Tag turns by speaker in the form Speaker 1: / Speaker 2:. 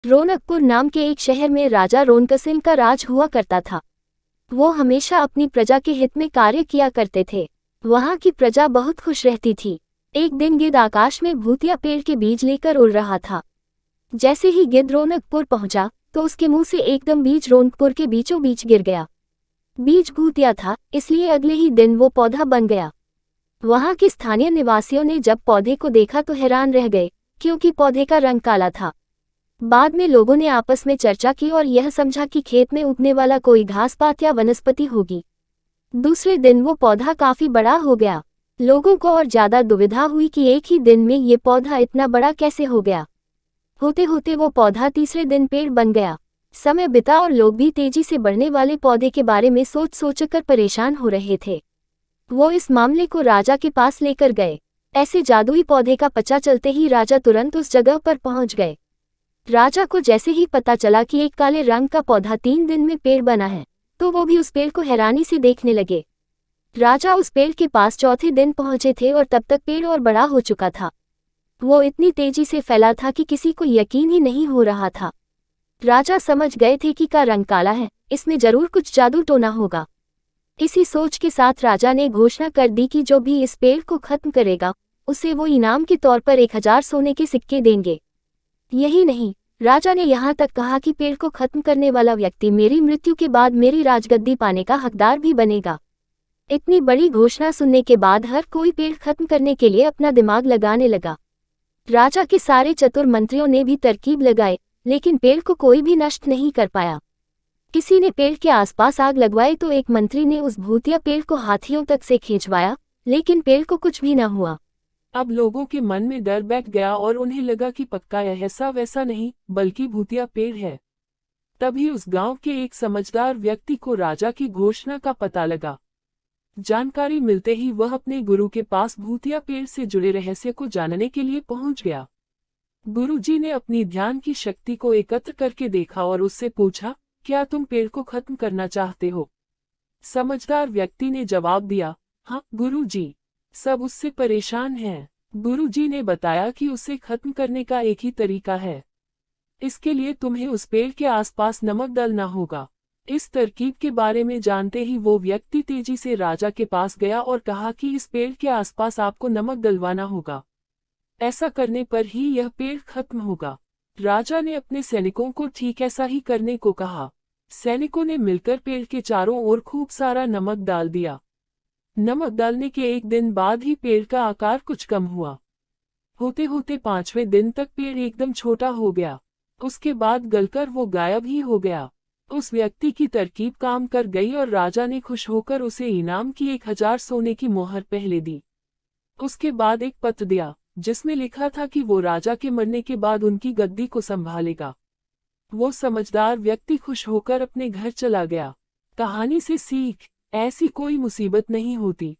Speaker 1: रौनकपुर नाम के एक शहर में राजा रौनकसिंह का राज हुआ करता था। वो हमेशा अपनी प्रजा के हित में कार्य किया करते थे। वहां की प्रजा बहुत खुश रहती थी। एक दिन गिद्ध आकाश में भूतिया पेड़ के बीज लेकर उड़ रहा था। जैसे ही गिद्ध रौनकपुर पहुंचा तो उसके मुंह से एकदम बीज रौनकपुर के बीचों बीच गिर गया। बीज भूतिया था, इसलिए अगले ही दिन वो पौधा बन गया। वहां के स्थानीय निवासियों ने जब पौधे को देखा तो हैरान रह गए, क्योंकि पौधे का रंग काला था। बाद में लोगों ने आपस में चर्चा की और यह समझा कि खेत में उगने वाला कोई घास पात या वनस्पति होगी। दूसरे दिन वो पौधा काफी बड़ा हो गया। लोगों को और ज्यादा दुविधा हुई कि एक ही दिन में ये पौधा इतना बड़ा कैसे हो गया। होते होते वो पौधा तीसरे दिन पेड़ बन गया। समय बिता और लोग भी तेजी से बढ़ने वाले पौधे के बारे में सोच सोचकर परेशान हो रहे थे। वो इस मामले को राजा के पास लेकर गए। ऐसे जादुई पौधे का पता चलते ही राजा तुरंत उस जगह पर पहुंच गए। राजा को जैसे ही पता चला कि एक काले रंग का पौधा 3 दिन में पेड़ बना है, तो वो भी उस पेड़ को हैरानी से देखने लगे। राजा उस पेड़ के पास चौथे दिन पहुंचे थे और तब तक पेड़ और बड़ा हो चुका था। वो इतनी तेजी से फैला था कि किसी को यकीन ही नहीं हो रहा था। राजा समझ गए थे कि का रंग काला है, इसमें जरूर कुछ जादू टोना होगा। इसी सोच के साथ राजा ने घोषणा कर दी कि जो भी इस पेड़ को खत्म करेगा, उसे वो इनाम के तौर पर 1000 सोने के सिक्के देंगे। यही नहीं, राजा ने यहाँ तक कहा कि पेड़ को खत्म करने वाला व्यक्ति मेरी मृत्यु के बाद मेरी राजगद्दी पाने का हकदार भी बनेगा। इतनी बड़ी घोषणा सुनने के बाद हर कोई पेड़ खत्म करने के लिए अपना दिमाग लगाने लगा। राजा के सारे चतुर मंत्रियों ने भी तरकीब लगाए, लेकिन पेड़ को कोई भी नष्ट नहीं कर पाया। किसी ने पेड़ के आसपास आग लगवाई तो एक मंत्री ने उस भूतिया पेड़ को हाथियों तक से खींचवाया, लेकिन पेड़ को कुछ भी न हुआ।
Speaker 2: अब लोगों के मन में डर बैठ गया और उन्हें लगा कि पक्का यह ऐसा वैसा नहीं, बल्कि भूतिया पेड़ है। तभी उस गांव के एक समझदार व्यक्ति को राजा की घोषणा का पता लगा। जानकारी मिलते ही वह अपने गुरु के पास भूतिया पेड़ से जुड़े रहस्य को जानने के लिए पहुंच गया। गुरुजी ने अपनी ध्यान की शक्ति को एकत्र करके देखा और उससे पूछा, क्या तुम पेड़ को खत्म करना चाहते हो? समझदार व्यक्ति ने जवाब दिया, हाँ गुरुजी। सब उससे परेशान हैं। गुरुजी ने बताया कि उसे खत्म करने का एक ही तरीका है। इसके लिए तुम्हें उस पेड़ के आसपास नमक डालना होगा। इस तरकीब के बारे में जानते ही वो व्यक्ति तेजी से राजा के पास गया और कहा कि इस पेड़ के आसपास आपको नमक डलवाना होगा। ऐसा करने पर ही यह पेड़ खत्म होगा। राजा ने अपने सैनिकों को ठीक ऐसा ही करने को कहा। सैनिकों ने मिलकर पेड़ के चारों ओर खूब सारा नमक डाल दिया। नमक डालने के एक दिन बाद ही पेड़ का आकार कुछ कम हुआ। होते होते 5वें दिन तक पेड़ एकदम छोटा हो गया। उसके बाद गलकर वो गायब ही हो गया। उस व्यक्ति की तरकीब काम कर गई और राजा ने खुश होकर उसे इनाम की 1000 सोने की मोहर पहले दी। उसके बाद एक पत्र दिया, जिसमें लिखा था कि वो राजा के मरने के बाद उनकी गद्दी को संभालेगा। वो समझदार व्यक्ति खुश होकर अपने घर चला गया। कहानी से सीख, ऐसी कोई मुसीबत नहीं होती,